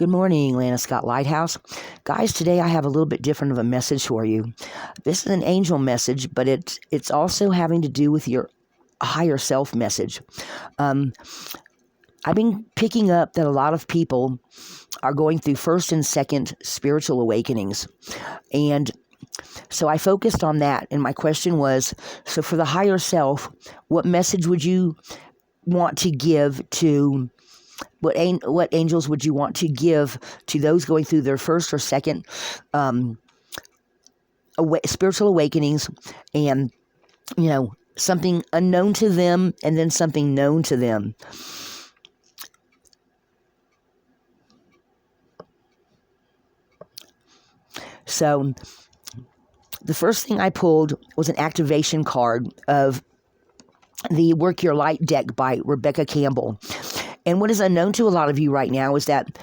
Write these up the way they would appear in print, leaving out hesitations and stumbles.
Good morning, Lana Scott Lighthouse. Guys, today I have a little bit different of a message for you. This is an angel message, but it's also having to do with your higher self message. I've been picking up that a lot of people are going through first and second spiritual awakenings. And so I focused on that, and my question was, so for the higher self, what message would you want to give to, what angels would you want to give to those going through their first or second spiritual awakenings, and, something unknown to them and then something known to them? So the first thing I pulled was an activation card of the Work Your Light deck by Rebecca Campbell. And what is unknown to a lot of you right now is that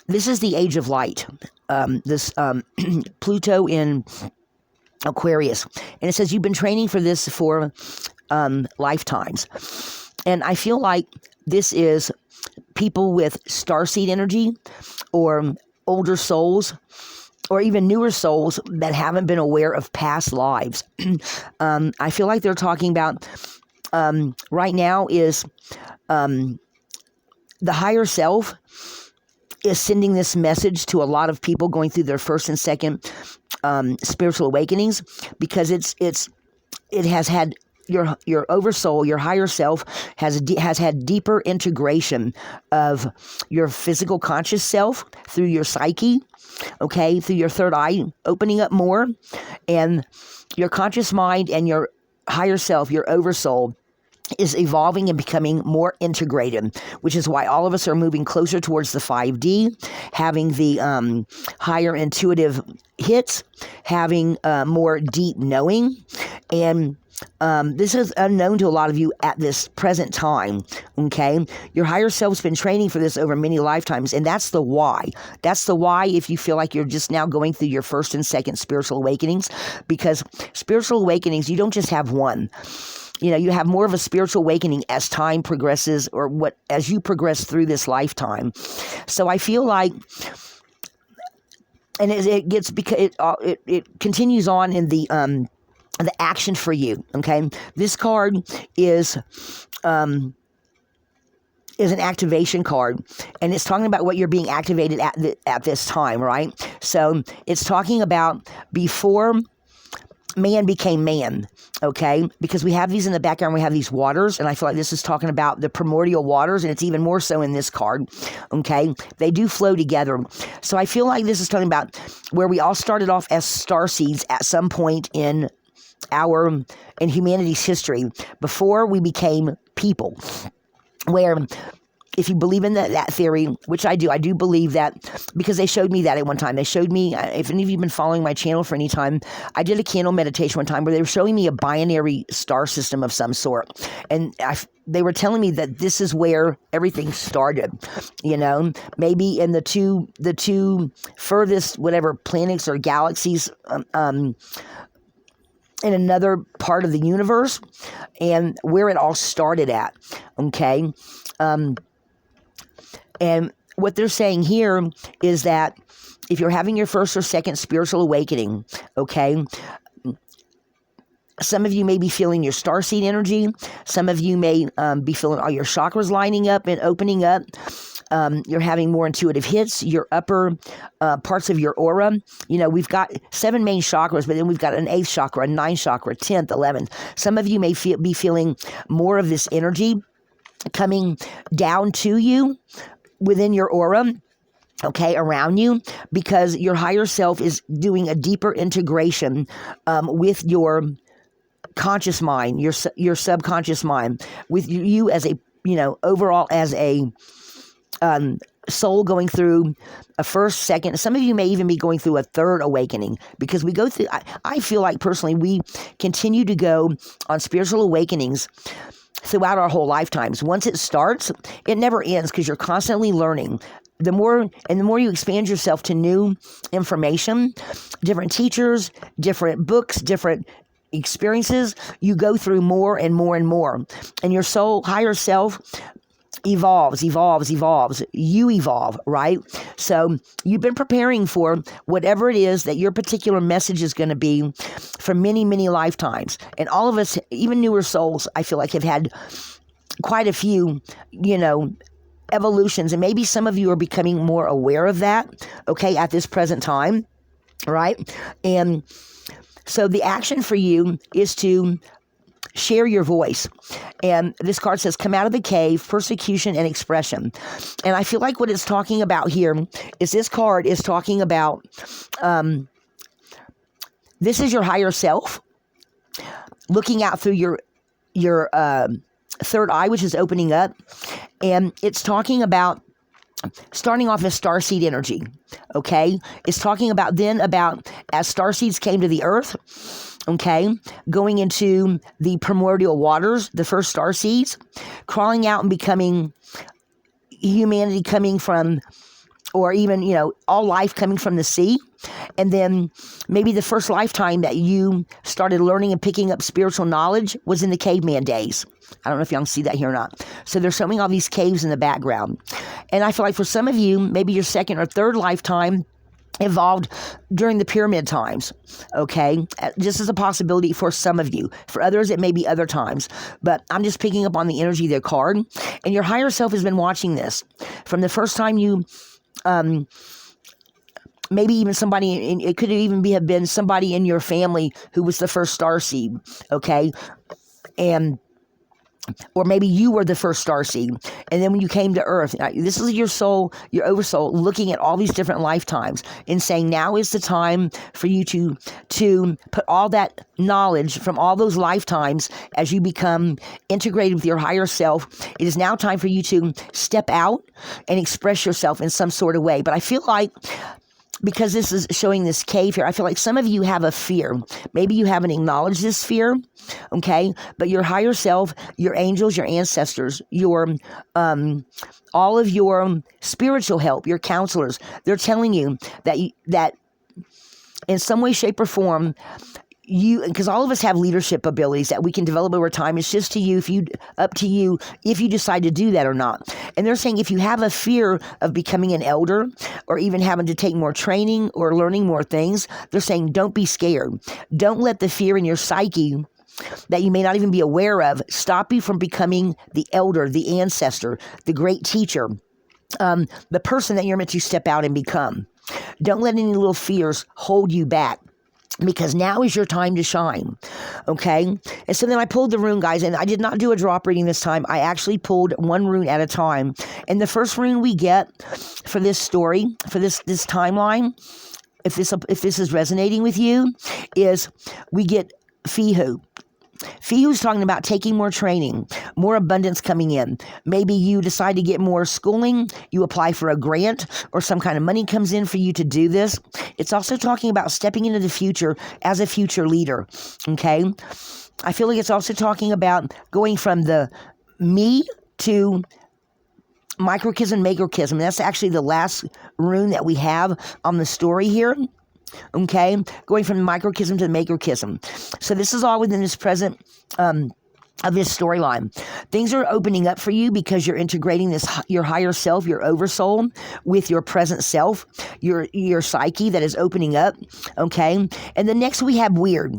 this is the age of light, this Pluto in Aquarius. And it says you've been training for this for lifetimes. And I feel like this is people with starseed energy, or older souls, or even newer souls that haven't been aware of past lives. I feel like they're talking about right now is the higher self is sending this message to a lot of people going through their first and second spiritual awakenings, because it has had your oversoul, your higher self has had deeper integration of your physical conscious self through your psyche, okay, through your third eye opening up more, and your conscious mind and your higher self, your oversoul, is evolving and becoming more integrated, which is why all of us are moving closer towards the 5D, having the higher intuitive hits, having more deep knowing. And this is unknown to a lot of you at this present time, okay? Your higher self's been training for this over many lifetimes, and that's the why. That's the why if you feel like you're just now going through your first and second spiritual awakenings, because spiritual awakenings, you don't just have one. You have more of a spiritual awakening as time progresses, or as you progress through this lifetime. So I feel like, and it gets, because it continues on in the action for you. Okay, this card is an activation card, and it's talking about what you're being activated at this time, right? So it's talking about before man became man, okay? Because we have these in the background, we have these waters, and I feel like this is talking about the primordial waters, and it's even more so in this card, okay? They do flow together. So I feel like this is talking about where we all started off as starseeds at some point in humanity's history, before we became people, where, if you believe in that theory, which I do believe that, because they showed me that at one time. They showed me, if any of you have been following my channel for any time, I did a candle meditation one time where they were showing me a binary star system of some sort. And they were telling me that this is where everything started, maybe in the two furthest, whatever, planets or galaxies, in another part of the universe, and where it all started at, okay? And what they're saying here is that if you're having your first or second spiritual awakening, okay, some of you may be feeling your starseed energy. Some of you may be feeling all your chakras lining up and opening up. You're having more intuitive hits, your upper parts of your aura. We've got 7 main chakras, but then we've got an 8th chakra, a 9th chakra, 10th, 11th. Some of you may be feeling more of this energy coming down to you within your aura, okay, around you, because your higher self is doing a deeper integration with your conscious mind, your subconscious mind, with you as a, overall as a soul going through a first, second. Some of you may even be going through a third awakening, because we go through, I feel like personally, we continue to go on spiritual awakenings throughout our whole lifetimes. Once it starts, it never ends, because you're constantly learning. The more you expand yourself to new information, different teachers, different books, different experiences, you go through more and more and more. And your soul, higher self, evolves. You evolve, right? So you've been preparing for whatever it is that your particular message is going to be for many, many lifetimes. And all of us, even newer souls, I feel like have had quite a few, evolutions. And maybe some of you are becoming more aware of that, okay, at this present time, right? And so the action for you is to share your voice. And this card says, come out of the cave, persecution and expression. And I feel like what it's talking about here is this card is talking about, this is your higher self looking out through your third eye, which is opening up. And it's talking about starting off as starseed energy, okay? It's talking about as starseeds came to the earth, okay, going into the primordial waters, the first starseeds, crawling out and becoming humanity coming from, or even, all life coming from the sea. And then maybe the first lifetime that you started learning and picking up spiritual knowledge was in the caveman days. I don't know if y'all can see that here or not. So they're showing all these caves in the background. And I feel like for some of you, maybe your second or third lifetime evolved during the pyramid times, okay? Just as a possibility for some of you. For others, it may be other times. But I'm just picking up on the energy of their card. And your higher self has been watching this. From the first time you... maybe even somebody, it could even have been somebody in your family who was the first starseed, okay? Or maybe you were the first starseed. And then when you came to Earth, this is your soul, your oversoul, looking at all these different lifetimes and saying, now is the time for you to put all that knowledge from all those lifetimes as you become integrated with your higher self. It is now time for you to step out and express yourself in some sort of way. But I feel like, because this is showing this cave here, I feel like some of you have a fear. Maybe you haven't acknowledged this fear, okay? But your higher self, your angels, your ancestors, your all of your spiritual help, your counselors, they're telling you that in some way, shape, or form, because all of us have leadership abilities that we can develop over time. It's just up to you if you decide to do that or not. And they're saying if you have a fear of becoming an elder or even having to take more training or learning more things, they're saying don't be scared. Don't let the fear in your psyche that you may not even be aware of stop you from becoming the elder, the ancestor, the great teacher, the person that you're meant to step out and become. Don't let any little fears hold you back. Because now is your time to shine, okay? And so then I pulled the rune, guys, and I did not do a drop reading this time. I actually pulled one rune at a time. And the first rune we get for this story, for this timeline, if this is resonating with you, is we get Fihu. Fihu's talking about taking more training, more abundance coming in. Maybe you decide to get more schooling, you apply for a grant, or some kind of money comes in for you to do this. It's also talking about stepping into the future as a future leader, okay? I feel like it's also talking about going from the me to microchism, macrochism. That's actually the last rune that we have on the story here. Okay, going from the microchism to the macrochism. So this is all within this present of this storyline. Things are opening up for you because you're integrating your higher self, your oversoul, with your present self, your psyche that is opening up. Okay, and the next we have weird.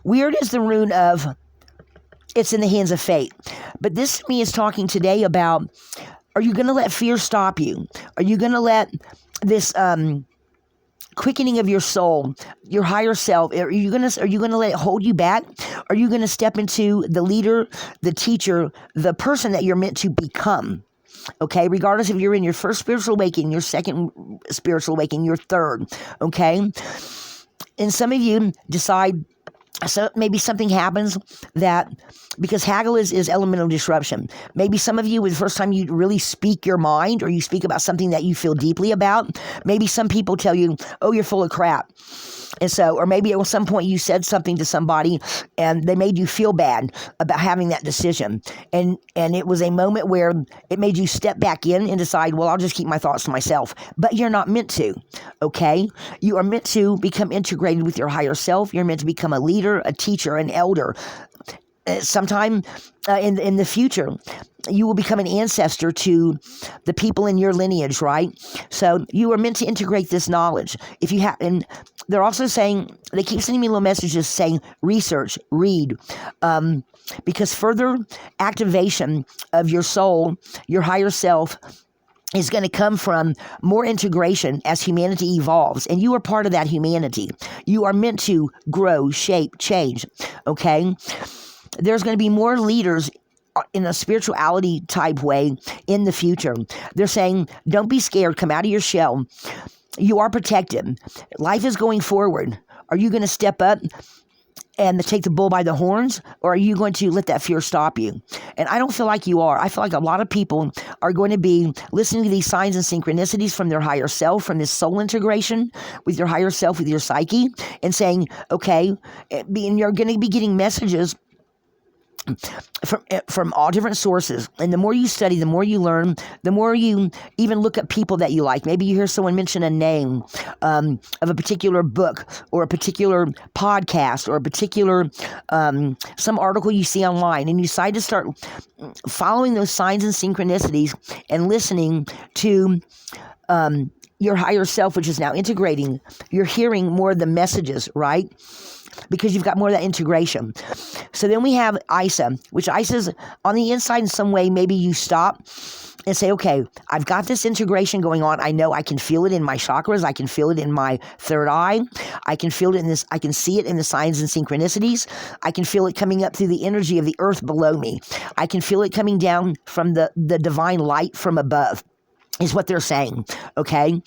Weird is the rune of it's in the hands of fate. But this to me is talking today about: are you going to let fear stop you? Are you going to let this quickening of your soul, your higher self, are you gonna let it hold you back? Are you gonna step into the leader, the teacher, the person that you're meant to become? Okay, regardless if you're in your first spiritual awakening, your second spiritual awakening, your third. Okay, and some of you decide. So maybe something happens that, because haggle is elemental disruption. Maybe some of you, the first time you really speak your mind or you speak about something that you feel deeply about, maybe some people tell you, oh, you're full of crap. And so, or maybe at some point you said something to somebody and they made you feel bad about having that decision. And it was a moment where it made you step back in and decide, well, I'll just keep my thoughts to myself. But you're not meant to, okay? You are meant to become integrated with your higher self. You're meant to become a leader, a teacher, an elder. sometime in the future, you will become an ancestor to the people in your lineage, right? So you are meant to integrate this knowledge. If you have, and they're also saying, they keep sending me little messages saying, research, read, because further activation of your soul, your higher self, is going to come from more integration as humanity evolves. And you are part of that humanity. You are meant to grow, shape, change, okay? There's going to be more leaders in a spirituality type way in the future. They're saying, don't be scared, come out of your shell. You are protected. Life is going forward. Are you going to step up and take the bull by the horns, or are you going to let that fear stop you? And I don't feel like you are. I feel like a lot of people are going to be listening to these signs and synchronicities from their higher self, from this soul integration with your higher self, with your psyche, and saying, okay, and you're going to be getting messages from all different sources. And the more you study, the more you learn, the more you even look at people that you like. Maybe you hear someone mention a name of a particular book or a particular podcast or a particular some article you see online, and you decide to start following those signs and synchronicities and listening to your higher self, which is now integrating. You're hearing more of the messages, right? Because you've got more of that integration. So then we have Isa, which Isa's on the inside in some way. Maybe you stop and say, okay, I've got this integration going on. I know I can feel it in my chakras. I can feel it in my third eye. I can feel it in this. I can see it in the signs and synchronicities. I can feel it coming up through the energy of the earth below me. I can feel it coming down from the divine light from above, is what they're saying, okay?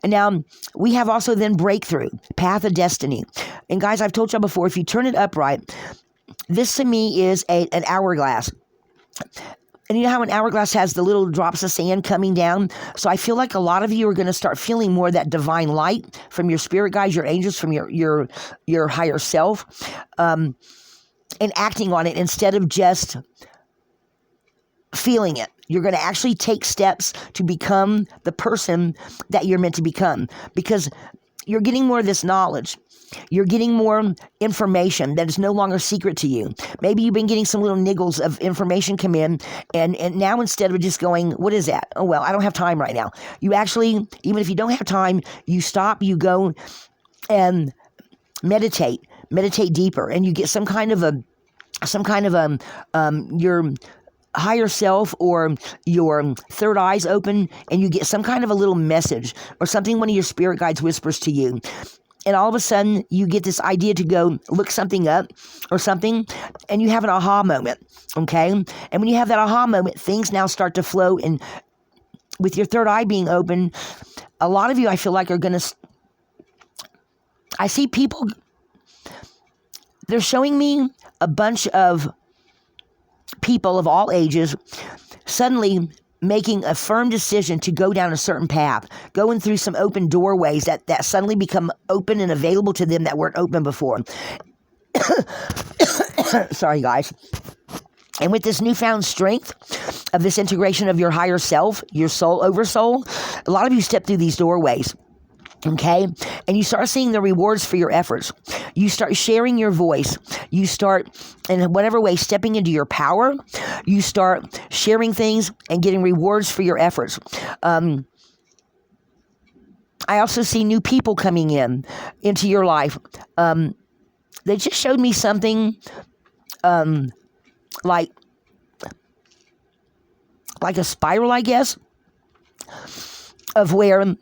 And now we have also then breakthrough, path of destiny. And guys, I've told y'all before, if you turn it upright, this to me is an hourglass. And you know how an hourglass has the little drops of sand coming down? So I feel like a lot of you are going to start feeling more of that divine light from your spirit guides, your angels, from your higher self, and acting on it instead of just feeling it. You're going to actually take steps to become the person that you're meant to become, because you're getting more of this knowledge. You're getting more information that is no longer secret to you. Maybe you've been getting some little niggles of information come in, and now instead of just going, what is that? Oh, well, I don't have time right now. You actually, even if you don't have time, you stop, you go and meditate deeper, and you get some kind of your higher self or your third eye's open, and you get some kind of a little message or something one of your spirit guides whispers to you. And all of a sudden, you get this idea to go look something up or something, and you have an aha moment, okay? And when you have that aha moment, things now start to flow. And with your third eye being open, a lot of you, I feel like, are going to... I see people... They're showing me a bunch of people of all ages suddenly making a firm decision to go down a certain path, going through some open doorways that suddenly become open and available to them that weren't open before. Sorry, guys. And with this newfound strength of this integration of your higher self, your soul over soul, a lot of you step through these doorways. Okay? And you start seeing the rewards for your efforts. You start sharing your voice. You start, in whatever way, stepping into your power. You start sharing things and getting rewards for your efforts. I also see new people coming into your life. They just showed me something like a spiral, I guess, of where...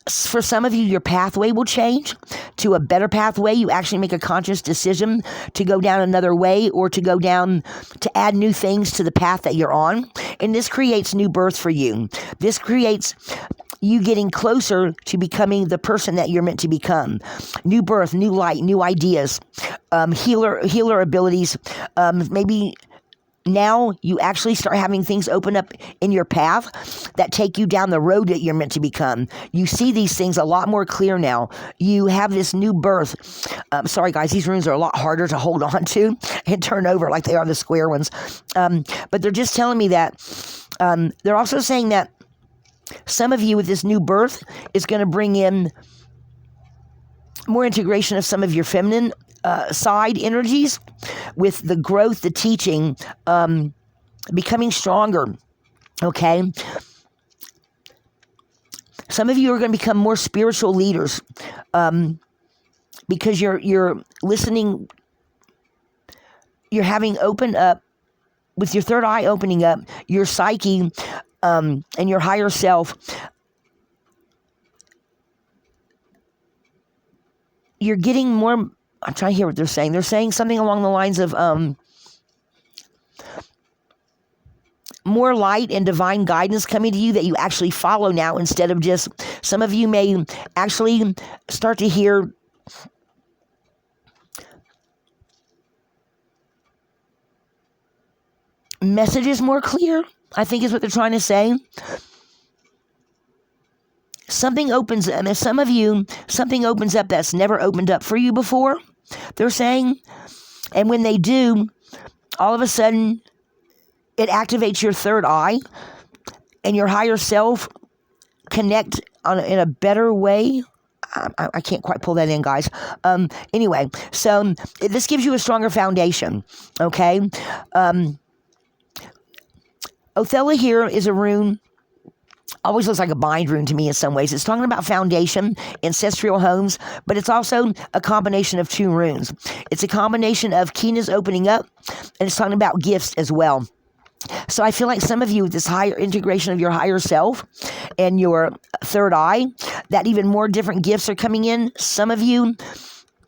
For some of you, your pathway will change to a better pathway. You actually make a conscious decision to go down another way, or to go down, to add new things to the path that you're on. And this creates new birth for you. This creates you getting closer to becoming the person that you're meant to become. New birth, new light, new ideas, healer abilities, maybe... Now you actually start having things open up in your path that take you down the road that you're meant to become. You see these things a lot more clear now. You have this new birth. Sorry, guys, these runes are a lot harder to hold on to and turn over like they are the square ones. But they're just telling me that. They're also saying that some of you with this new birth is going to bring in more integration of some of your feminine side energies with the growth, the teaching, becoming stronger. Okay. Some of you are going to become more spiritual leaders because you're listening. You're having opened up with your third eye opening up, your psyche and your higher self. You're getting more. I'm trying to hear what they're saying. They're saying something along the lines of more light and divine guidance coming to you that you actually follow now, instead of just, some of you may actually start to hear messages more clear, I think is what they're trying to say. Something opens, and some of you, something opens up that's never opened up for you before, they're saying. And when they do, all of a sudden, it activates your third eye and your higher self connect in a better way. I can't quite pull that in, guys. Anyway, so this gives you a stronger foundation, okay? Othello here is a rune, always looks like a bind rune to me in some ways. It's talking about foundation, ancestral homes, but it's also a combination of two runes. It's a combination of keenness opening up, and it's talking about gifts as well. So I feel like some of you, with this higher integration of your higher self and your third eye, that even more different gifts are coming in. Some of you,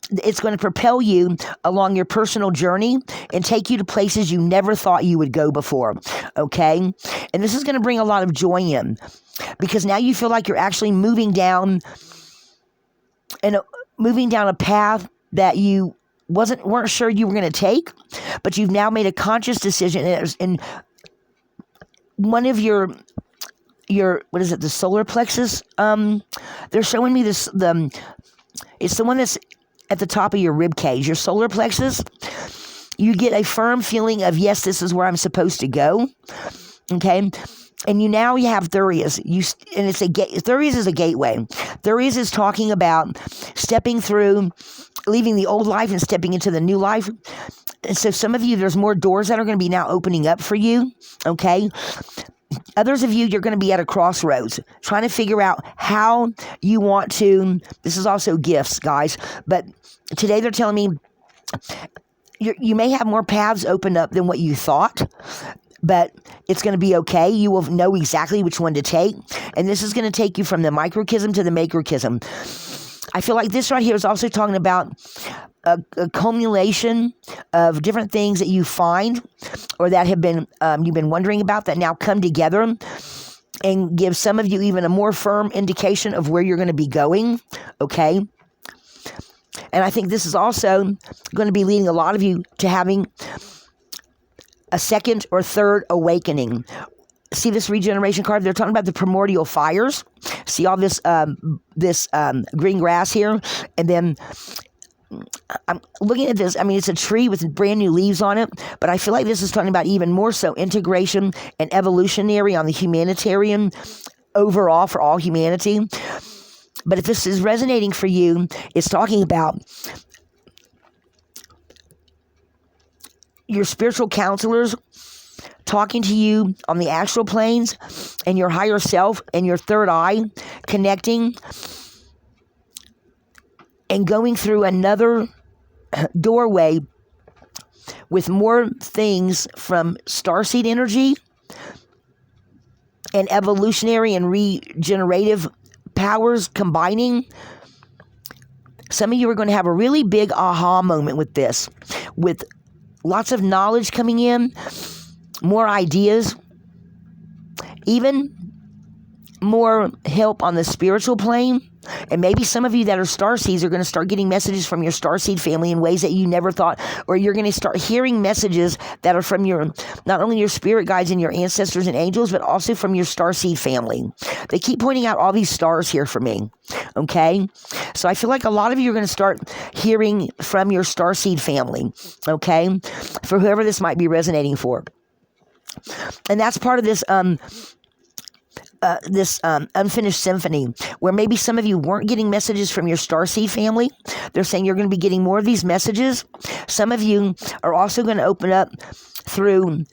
it's going to propel you along your personal journey and take you to places you never thought you would go before, okay? And this is going to bring a lot of joy in, because now you feel like you're actually moving down a path that you weren't sure you were going to take, but you've now made a conscious decision. And one of your what is it, the solar plexus? They're showing me this. It's the one that's at the top of your rib cage, your solar plexus. You get a firm feeling of, yes, this is where I'm supposed to go. Okay. And you have Thurius. And it's Thurius is a gateway. Thurius is talking about stepping through, leaving the old life and stepping into the new life. And so some of you, there's more doors that are going to be now opening up for you. Okay. Others of you, you're going to be at a crossroads, trying to figure out how you want to. This is also gifts, guys. But today they're telling me you may have more paths open up than what you thought, but it's going to be okay. You will know exactly which one to take. And this is going to take you from the microchism to the macrochism. I feel like this right here is also talking about a accumulation of different things that you find or that have been you've been wondering about that now come together and give some of you even a more firm indication of where you're going to be going, okay? And I think this is also going to be leading a lot of you to having a second or third awakening. See this regeneration card? They're talking about the primordial fires. See all this green grass here? And then I'm looking at this. I mean, it's a tree with brand new leaves on it, but I feel like this is talking about even more so integration and evolutionary on the humanitarian overall for all humanity. But if this is resonating for you, it's talking about your spiritual counselors talking to you on the astral planes and your higher self and your third eye connecting and going through another doorway with more things from starseed energy and evolutionary and regenerative powers combining. Some of you are going to have a really big aha moment with this, with lots of knowledge coming in, more ideas, even more help on the spiritual plane. And maybe some of you that are starseeds are going to start getting messages from your starseed family in ways that you never thought, or you're going to start hearing messages that are from your, not only your spirit guides and your ancestors and angels, but also from your starseed family. They keep pointing out all these stars here for me. Okay. So I feel like a lot of you are going to start hearing from your starseed family. Okay. For whoever this might be resonating for. And that's part of this, this unfinished symphony, where maybe some of you weren't getting messages from your Starseed family. They're saying you're going to be getting more of these messages. Some of you are also going to open up through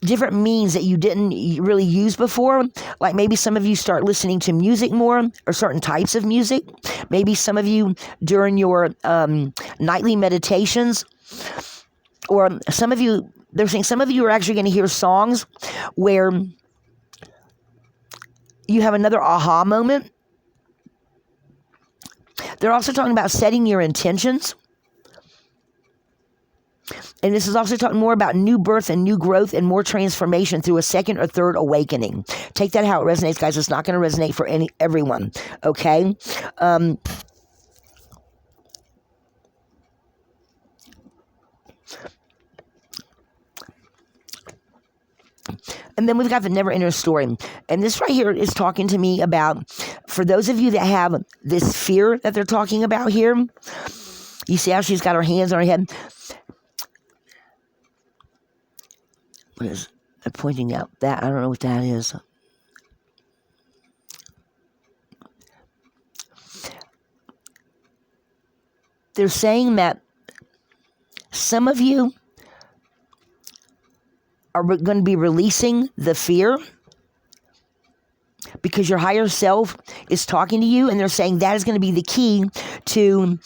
different means that you didn't really use before. Like maybe some of you start listening to music more, or certain types of music. Maybe some of you during your nightly meditations, or some of you, they're saying some of you are actually going to hear songs where you have another aha moment. They're also talking about setting your intentions. And this is also talking more about new birth and new growth and more transformation through a second or third awakening. Take that how it resonates, guys. It's not going to resonate for everyone, okay? And then we've got the never ending story. And this right here is talking to me about, for those of you that have this fear that they're talking about here, you see how she's got her hands on her head? What is they're pointing out that? I don't know what that is. They're saying that some of you are going to be releasing the fear because your higher self is talking to you, and they're saying that is going to be the key to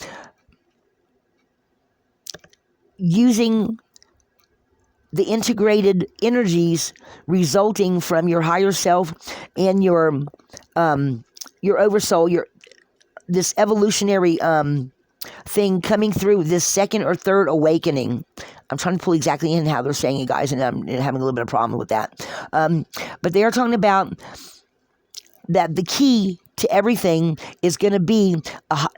using the integrated energies resulting from your higher self and your oversoul, this evolutionary thing coming through this second or third awakening. I'm trying to pull exactly in how they're saying it, guys, and I'm having a little bit of problem with that. But they are talking about that the key to everything is going to be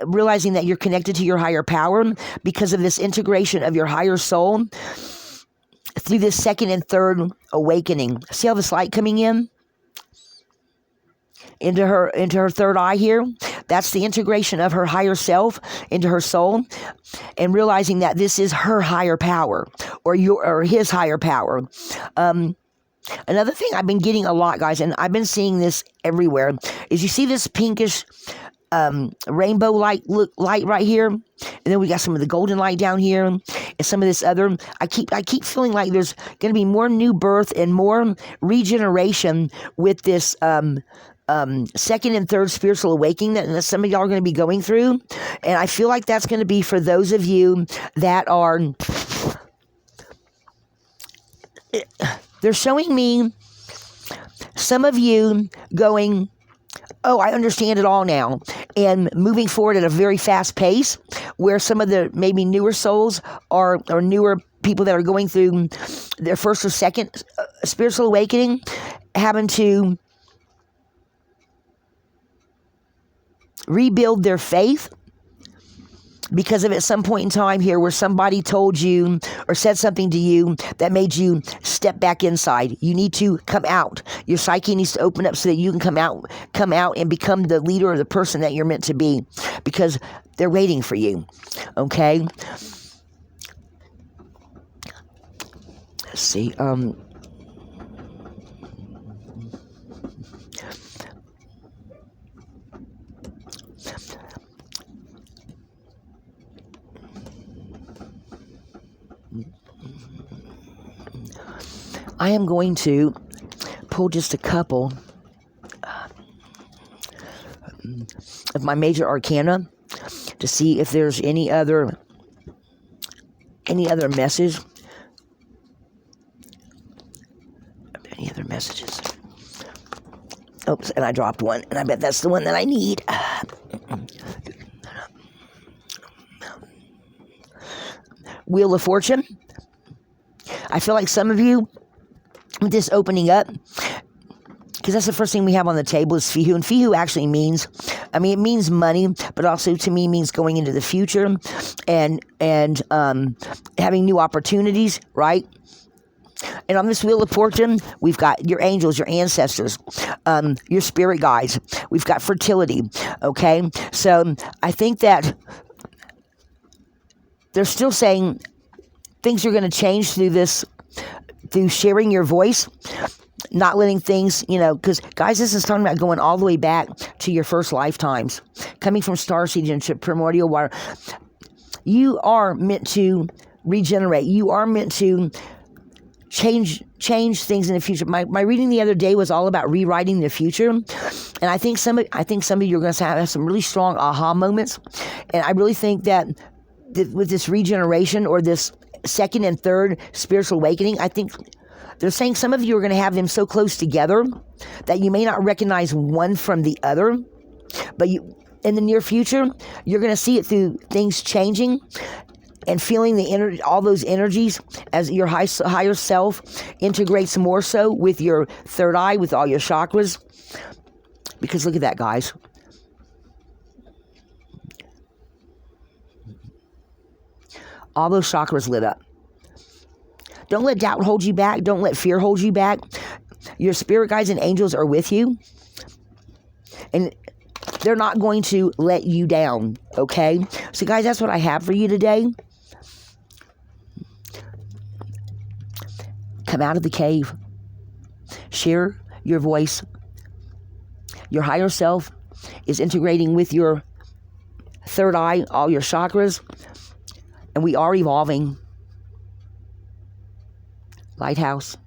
realizing that you're connected to your higher power because of this integration of your higher soul through this second and third awakening. See how this light coming in into her third eye here? That's the integration of her higher self into her soul, and realizing that this is her higher power, or his higher power. Another thing I've been getting a lot, guys, and I've been seeing this everywhere, is you see this pinkish rainbow light right here, and then we got some of the golden light down here, and some of this other. I keep feeling like there's going to be more new birth and more regeneration with this second and third spiritual awakening that some of y'all are going to be going through. And I feel like that's going to be for those of you that are, they're showing me some of you going, oh, I understand it all now, and moving forward at a very fast pace, where some of the maybe newer souls or newer people that are going through their first or second spiritual awakening, having to rebuild their faith because of at some point in time here where somebody told you or said something to you that made you step back inside. You need to come out. Your psyche needs to open up so that you can come out and become the leader or the person that you're meant to be, because they're waiting for you. Okay? Let's see. I am going to pull just a couple of my major arcana to see if there's any other message. Any other messages? Oops, and I dropped one, and I bet that's the one that I need. Wheel of Fortune. I feel like some of you, with this opening up, because that's the first thing we have on the table is Fihu, and Fihu actually means, it means money, but also to me means going into the future and having new opportunities, right? And on this Wheel of Fortune, we've got your angels, your ancestors, your spirit guides. We've got fertility, okay? So I think that they're still saying things are going to change through sharing your voice not letting things, because guys, this is talking about going all the way back to your first lifetimes, coming from star seed into primordial water. You are meant to regenerate. You are meant to change things in the future. My reading the other day was all about rewriting the future, and I think some of you are going to have some really strong aha moments, and I really think that with this regeneration or this second and third spiritual awakening, I think they're saying some of you are going to have them so close together that you may not recognize one from the other, but in the near future, you're going to see it through things changing and feeling the energy, all those energies as your higher self integrates more so with your third eye, with all your chakras. Because look at that, guys. All those chakras lit up. Don't let doubt hold you back. Don't let fear hold you back. Your spirit guides and angels are with you. And they're not going to let you down, okay? So, guys, that's what I have for you today. Come out of the cave. Share your voice. Your higher self is integrating with your third eye, all your chakras, and we are evolving. Lighthouse.